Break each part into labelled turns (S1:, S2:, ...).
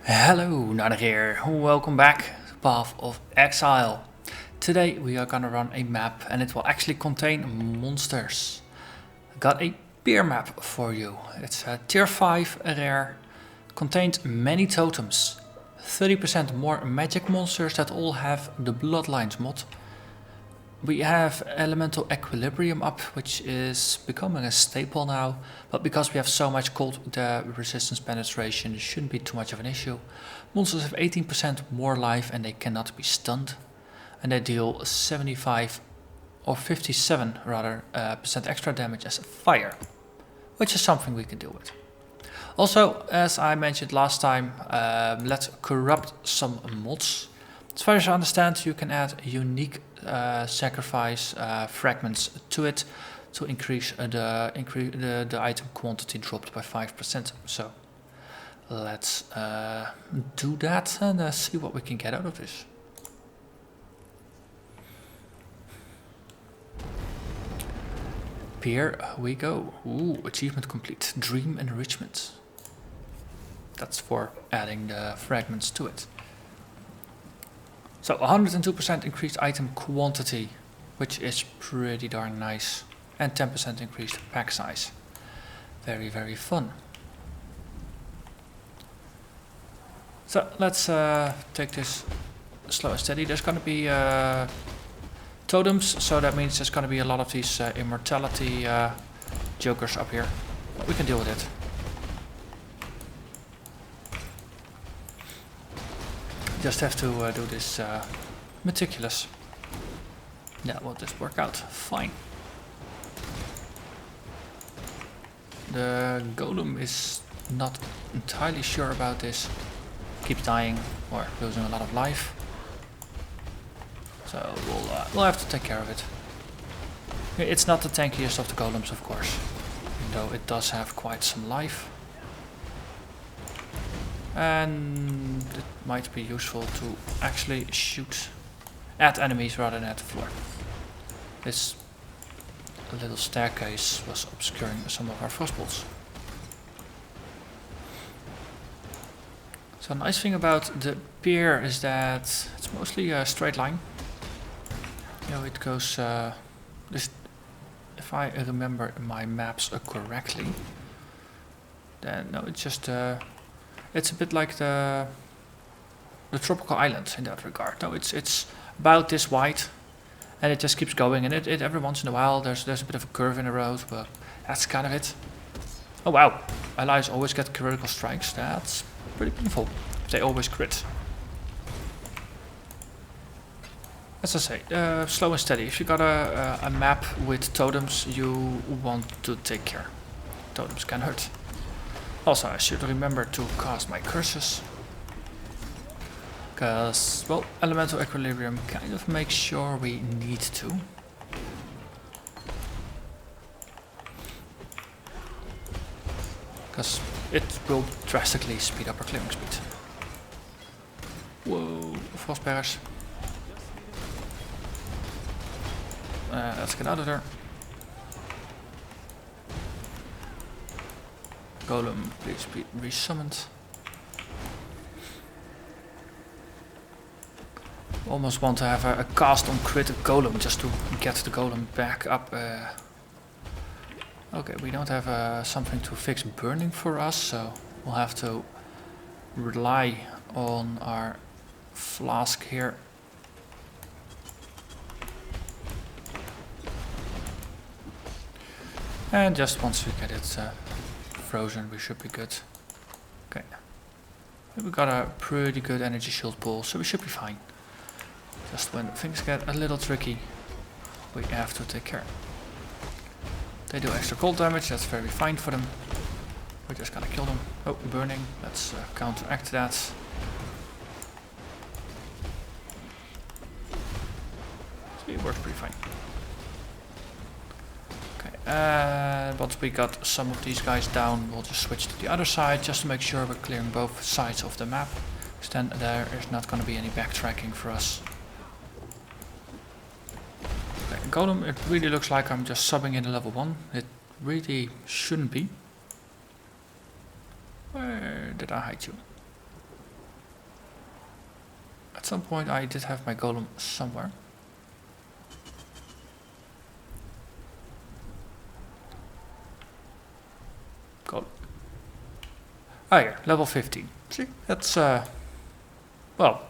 S1: Hello, Narnach here. Welcome back to Path of Exile. Today we are gonna run a map and it will actually contain monsters. I got a Pier map for you. It's a tier 5 rare, contained many totems, 30% more magic monsters that all have the Bloodlines mod. We have Elemental Equilibrium up, which is becoming a staple now, but because we have so much cold, the resistance penetration shouldn't be too much of an issue. Monsters have 18% more life and they cannot be stunned, and they deal 75 or 57 rather percent extra damage as fire, which is something we can deal with. Also, as I mentioned last time, let's corrupt some mods. As far as I understand, you can add unique sacrifice fragments to it to increase the item quantity dropped by 5%. So let's do that and see what we can get out of this. Here we go. Ooh, achievement complete. Dream enrichment. That's for adding the fragments to it. So 102% increased item quantity, which is pretty darn nice, and 10% increased pack size. Very, very fun. So let's take this slow and steady. There's going to be totems, so that means there's going to be a lot of these immortality jokers up here. But we can deal with it. Just have to do this meticulous. That will just work out fine. The Golem is not entirely sure about this. Keeps dying or losing a lot of life. So we'll have to take care of it. It's not the tankiest of the Golems, of course, though it does have quite some life. And it might be useful to actually shoot at enemies rather than at the floor. This little staircase was obscuring some of our frostbolts. So a nice thing about the pier is that it's mostly a straight line. You know, it goes this, if I remember my maps correctly, then no, it's just it's a bit like the tropical islands in that regard. No, it's about this wide, and it just keeps going. And it every once in a while there's a bit of a curve in the road, but that's kind of it. Oh wow, allies always get critical strikes. That's pretty painful. They always crit. As I say, slow and steady. If you got a map with totems, you want to take care. Totems can hurt. Also, I should remember to cast my curses. Because, well, Elemental Equilibrium kind of makes sure we need to. Because it will drastically speed up our clearing speed. Whoa, frost bearers. Let's get out of there. Golem, please be resummoned. Almost want to have a cast on crit Golem just to get the Golem back up. Okay, we don't have something to fix burning for us, so we'll have to rely on our flask here. And just once we get it frozen, we should be good. Okay. We got a pretty good energy shield pool, so we should be fine. Just when things get a little tricky, we have to take care. They do extra cold damage, that's very fine for them. We're just gonna kill them. Oh, burning. Let's counteract that. So it works pretty fine. Once we got some of these guys down, we'll just switch to the other side just to make sure we're clearing both sides of the map. Because then there is not going to be any backtracking for us. Okay, Golem, it really looks like I'm just subbing in a level 1. It really shouldn't be. Where did I hide you? some point I did have my golem somewhere. Golem. Oh yeah, level 15. See, that's well,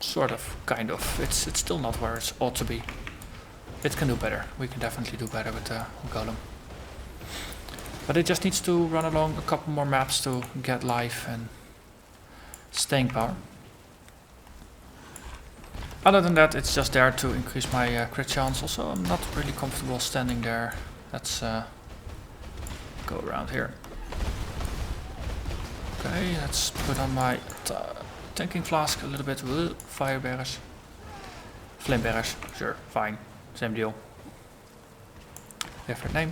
S1: sort of, kind of. It's still not where it ought to be. It can do better. We can definitely do better with the golem. But it just needs to run along a couple more maps to get life and staying power. Other than that, it's just there to increase my crit chance. Also, I'm not really comfortable standing there. Let's go around here. Okay, let's put on my tanking flask a little bit. Fire bearers. Flame bearers. Sure, fine. Same deal. Different name.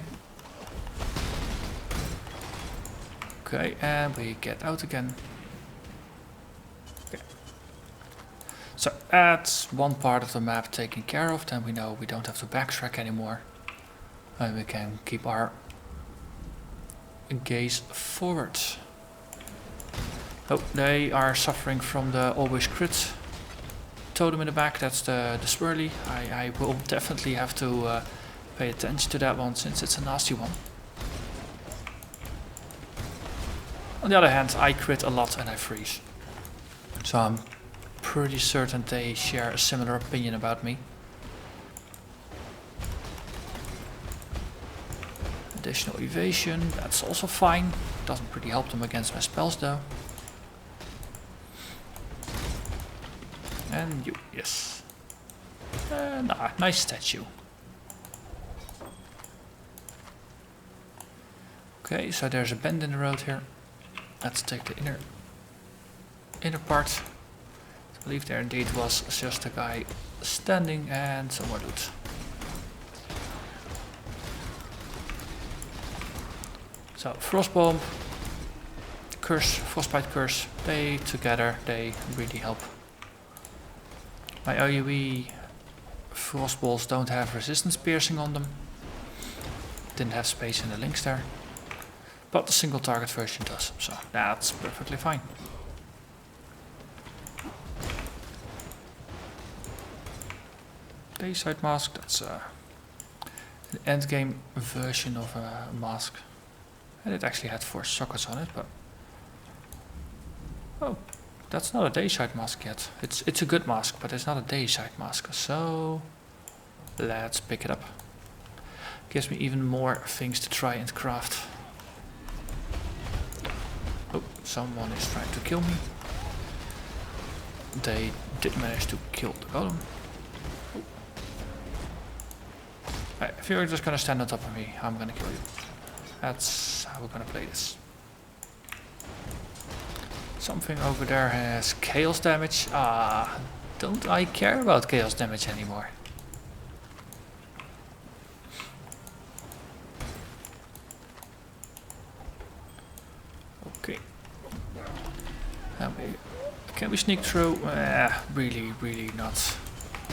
S1: Okay, and we get out again. Okay. So that's one part of the map taken care of. Then we know we don't have to backtrack anymore. And we can keep our gaze forward. Oh, they are suffering from the always crit totem in the back. That's the swirly. I will definitely have to pay attention to that one since it's a nasty one. On the other hand, I crit a lot and I freeze. So I'm pretty certain they share a similar opinion about me. Additional evasion, that's also fine. Doesn't really help them against my spells though. And you, yes. Nah, nice statue. Okay, so there's a bend in the road here. Let's take the inner part. I believe there indeed was just a guy standing and some more loot. So Frostbomb, Curse, Frostbite Curse, they together, they really help. My AoE Frostballs don't have resistance piercing on them. Didn't have space in the links there. But the single target version does, so that's perfectly fine. Dayside mask, that's an endgame version of a mask. And it actually had 4 sockets on it, but... Oh, that's not a dayside mask yet. It's a good mask, but it's not a dayside mask, so... Let's pick it up. Gives me even more things to try and craft. Oh, someone is trying to kill me. They did manage to kill the golem. Oh. Right, if you're just gonna stand on top of me, I'm gonna kill you. That's how we're gonna play this. Something over there has chaos damage. Ah, don't I care about chaos damage anymore. Okay. Can we sneak through? Really not.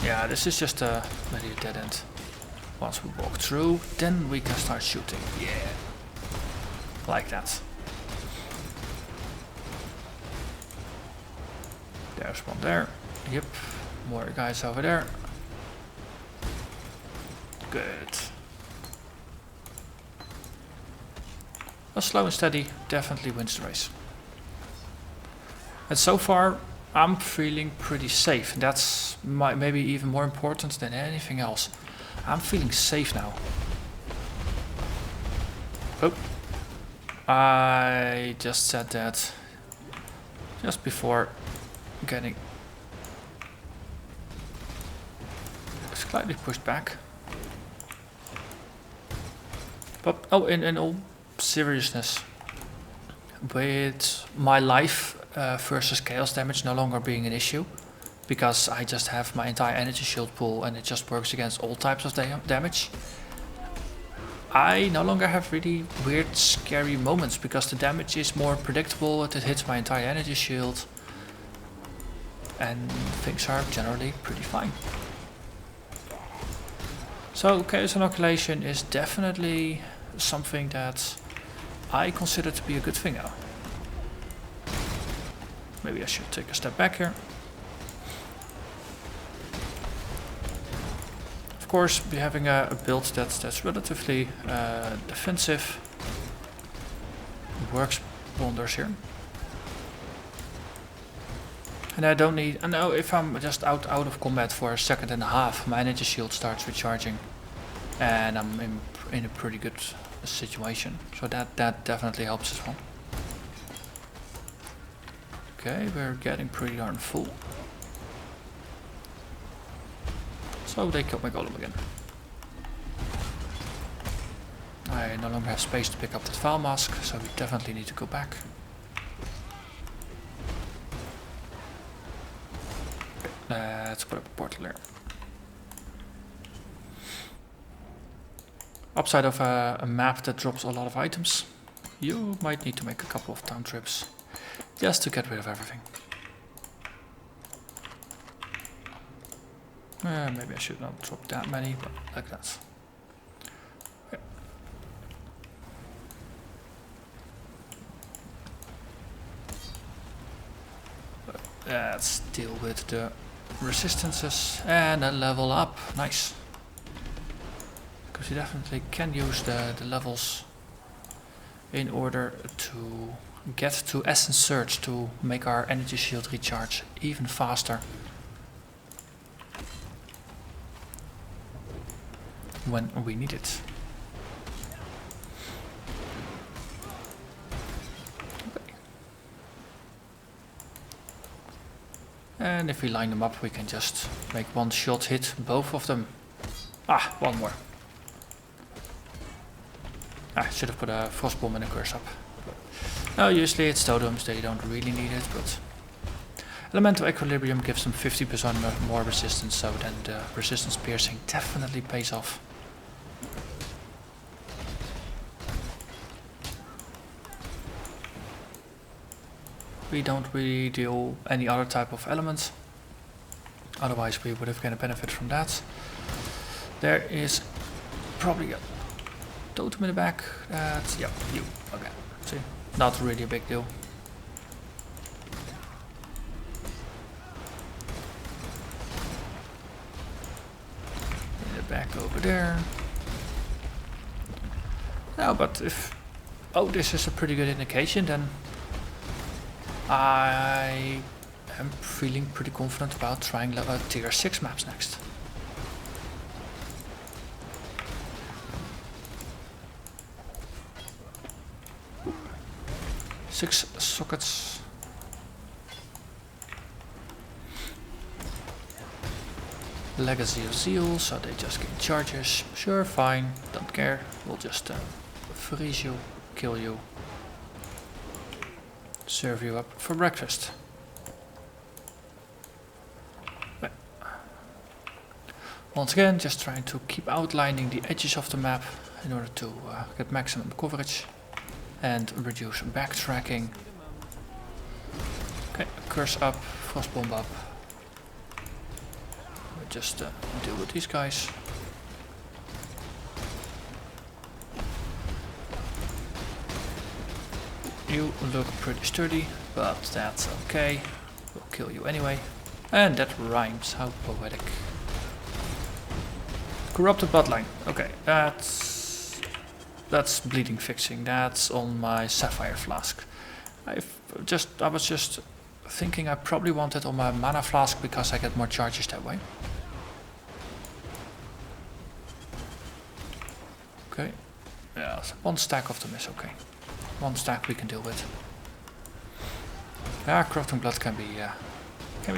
S1: Yeah, this is just a maybe a dead end. Once we walk through, then we can start shooting. Yeah. Like that. There's one there. Yep. More guys over there. Good. Well, slow and steady definitely wins the race. And so far, I'm feeling pretty safe. That's maybe even more important than anything else. I'm feeling safe now. Oh. I just said that just before getting slightly pushed back. But oh, in all seriousness, with my life versus chaos damage no longer being an issue, because I just have my entire energy shield pool and it just works against all types of damage, I no longer have really weird scary moments because the damage is more predictable. It hits my entire energy shield and things are generally pretty fine. So chaos inoculation is definitely something that I consider to be a good thing now. Maybe I should take a step back here. Of course, having a build that's relatively defensive works wonders here. And I don't need, I know if I'm just out of combat for a second and a half, my energy shield starts recharging, and I'm in a pretty good situation. So that definitely helps as well. Okay, we're getting pretty darn full. So they killed my golem again. I no longer have space to pick up that Vaal mask, so we definitely need to go back. Let's put up a portal there. Upside of a map that drops a lot of items, you might need to make a couple of town trips just to get rid of everything. Maybe I should not drop that many, but like that. Okay. Let's deal with the resistances and then level up. Nice. Because you definitely can use the levels in order to get to Essence Surge to make our energy shield recharge even faster when we need it. Okay. And if we line them up, we can just make one shot hit both of them. Ah, one more. I should have put a frost bomb and a curse up. No, usually it's totems, they don't really need it, but Elemental Equilibrium gives them 50% more resistance, so then the resistance piercing definitely pays off. We don't really deal any other type of elements, otherwise we would have gained a benefit from that. There is probably a totem in the back. That's, yeah, you. Okay, see, not really a big deal. In the back over there. No, but if, oh, this is a pretty good indication, then I am feeling pretty confident about trying tier 6 maps next. Ooh. 6 sockets. Legacy of Zeal, so they just gain charges. Sure, fine, don't care. We'll just freeze you, kill you. Serve you up for breakfast. But once again, just trying to keep outlining the edges of the map in order to get maximum coverage and reduce backtracking. Okay, curse up, frost bomb up. We'll just deal with these guys. You look pretty sturdy, but that's okay. We'll kill you anyway. And that rhymes, how poetic. Corrupted bloodline. Okay, that's bleeding fixing. That's on my sapphire flask. I was just thinking I probably want it on my mana flask because I get more charges that way. Okay. Yeah, so one stack of them is okay. One stack we can deal with. Yeah, corrupting blood can be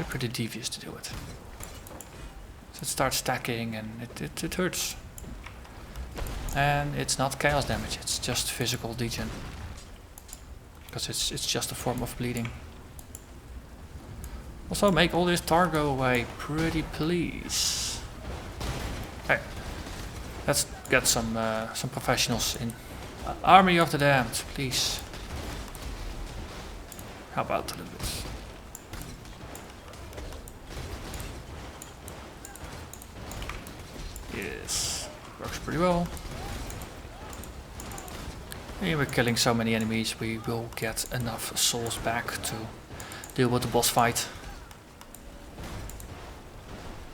S1: pretty devious to deal with. So it starts stacking and it hurts. And it's not chaos damage, it's just physical degen. Because it's just a form of bleeding. Also make all this tar go away, pretty please. Hey, let's get some professionals in. Army of the Damned, please. Help out a little bit. Yes, works pretty well. And we're killing so many enemies, we will get enough souls back to deal with the boss fight.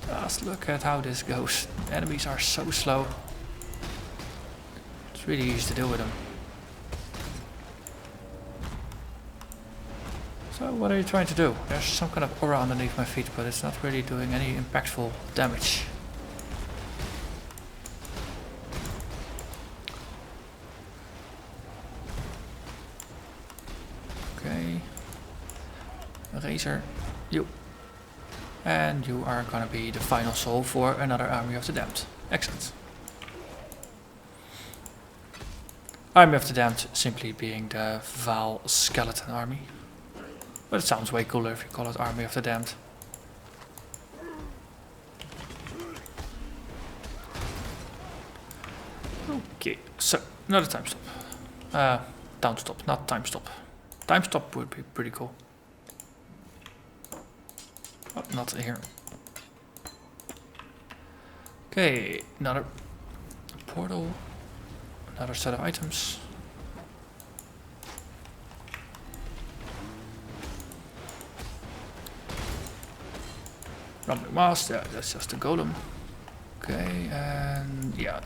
S1: Just look at how this goes. Enemies are so slow. It's really easy to deal with them. So what are you trying to do? There's some kind of aura underneath my feet, but it's not really doing any impactful damage. Okay. Razor, you. And you are gonna be the final soul for another Army of the Damned. Excellent. Army of the Damned simply being the Vaal skeleton army. But it sounds way cooler if you call it Army of the Damned. Okay, so another time stop. Down stop, not time stop. Time stop would be pretty cool. Oh, not here. Okay, another portal. Another set of items. Rumbling Mask, yeah, that's just a golem. Okay, and yeah,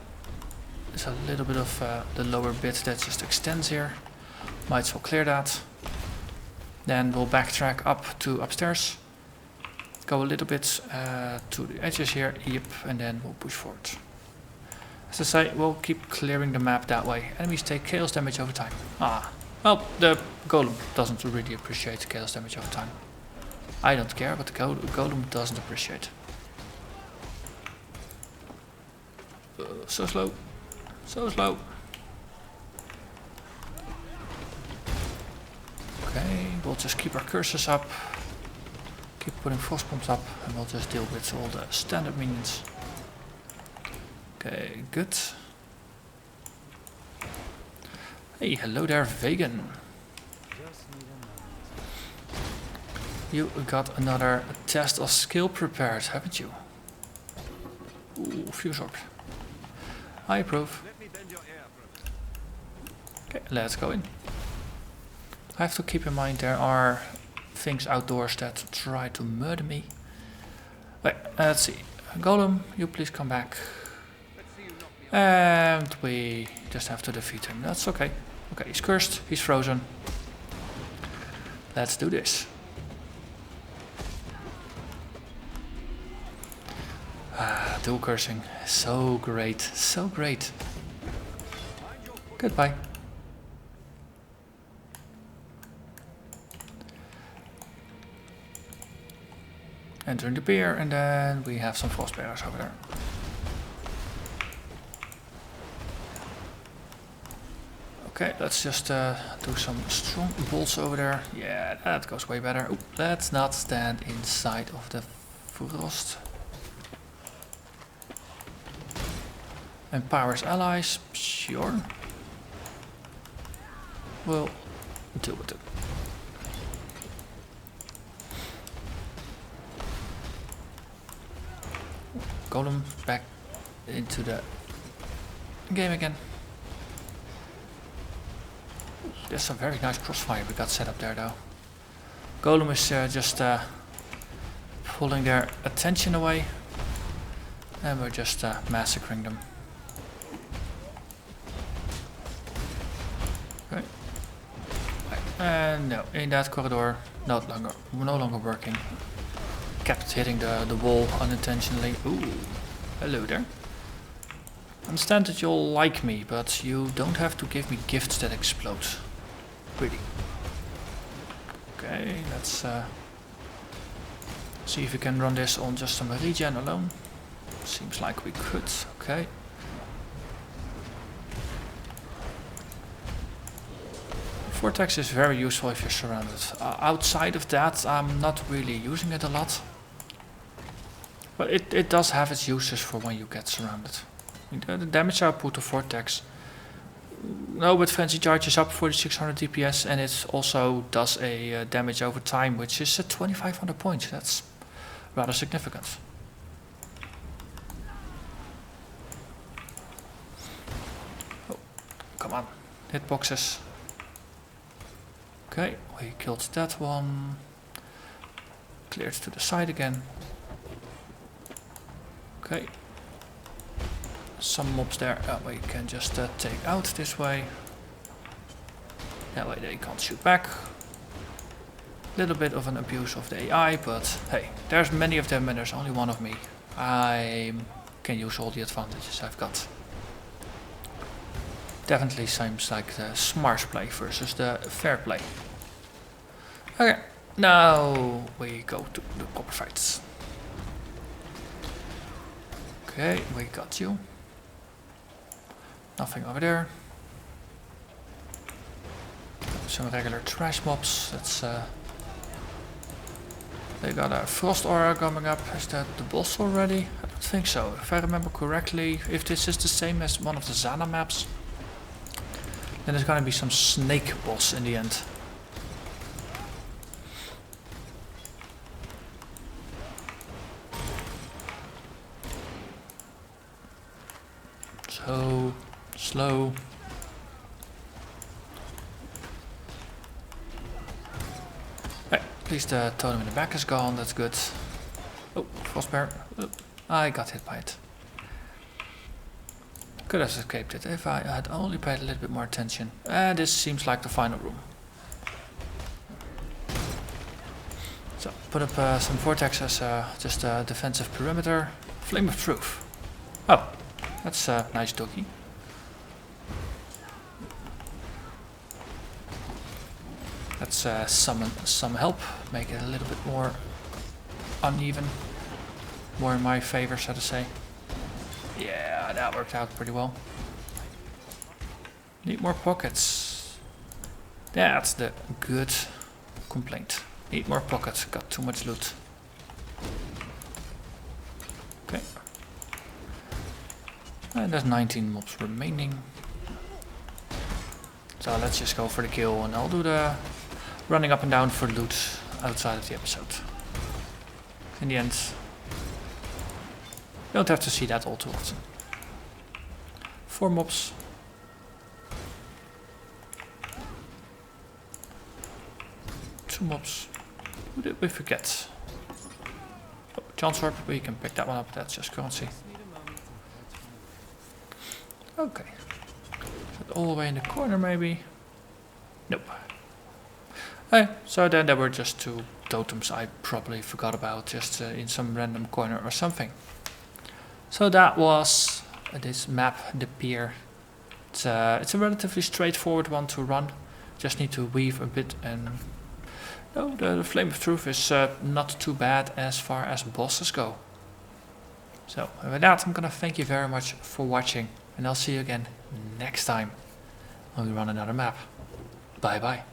S1: there's a little bit of the lower bit that just extends here. Might as well clear that. Then we'll backtrack up to upstairs. Go a little bit to the edges here, yep, and then we'll push forward. As I say, we'll keep clearing the map that way. Enemies take chaos damage over time. Ah, well, the golem doesn't really appreciate chaos damage over time. I don't care, but the golem doesn't appreciate. So slow, so slow. Okay, we'll just keep our cursors up. Keep putting frost bombs up, and we'll just deal with all the standard minions. Okay, good. Hey, hello there, vegan. You got another test of skill prepared, haven't you? Ooh, fuse orb. I approve. Okay, let's go in. I have to keep in mind there are things outdoors that try to murder me. Wait, let's see. Golem, you please come back. And we just have to defeat him. That's okay. Okay, he's cursed, he's frozen. Let's do this. Ah, dual cursing. So great, so great. Goodbye. Entering the pier, and then we have some frost bearers over there. Okay, let's just do some strong bolts over there. Yeah, that goes way better. Ooh, let's not stand inside of the frost. Empowers allies, sure. We'll deal with it. Golem back into the game again. There's some very nice crossfire we got set up there though. Golem is just pulling their attention away, and we're just massacring them. Okay. And no, in that corridor, no longer working. Kept hitting the wall unintentionally. Ooh, hello there. I understand that you'll like me, but you don't have to give me gifts that explode. Really. Okay, let's see if we can run this on just some regen alone. Seems like we could. Okay. Vortex is very useful if you're surrounded. Outside of that, I'm not really using it a lot. But it does have its uses for when you get surrounded. The damage output of Vortex. No, but Frenzy charges up for the 600 DPS, and it also does a damage over time, which is 2500 points. That's rather significant. Oh, come on. Hitboxes. Okay, we killed that one. Cleared to the side again. Okay. Some mobs there that we can just take out this way. That way they can't shoot back. Little bit of an abuse of the AI, but hey, there's many of them and there's only one of me. I can use all the advantages I've got. Definitely seems like the smart play versus the fair play. Okay, now we go to the copper fights. Okay, we got you. Nothing over there. Some regular trash mobs. That's they got a frost aura coming up. Is that the boss already? I don't think so. If I remember correctly, if this is the same as one of the Zana maps, then there's gonna be some snake boss in the end. So slow. Hey, at least the totem in the back is gone, that's good. Oh, Frostbear. Oh, I got hit by it. Could have escaped it if I had only paid a little bit more attention. And this seems like the final room. So, put up some vortex as just a defensive perimeter. Flame of Truth. Oh, that's a nice doggy. Let's summon some help, make it a little bit more uneven. More in my favor, so to say. Yeah, that worked out pretty well. Need more pockets. That's the good complaint. Need more pockets, got too much loot. Okay. And there's 19 mobs remaining. So let's just go for the kill and I'll do the running up and down for loot outside of the episode. In the end, you don't have to see that all too often. 4 mobs. Two mobs. Who did we forget? Oh, Chance Orb, we can pick that one up, that's just currency. Okay. Is it all the way in the corner maybe? Nope. Hey, so then there were just 2 totems I probably forgot about, just in some random corner or something. So that was this map, the Pier. It's a relatively straightforward one to run. Just need to weave a bit and... No, the Flame of Truth is not too bad as far as bosses go. So with that, I'm gonna thank you very much for watching. And I'll see you again next time when we run another map. Bye bye.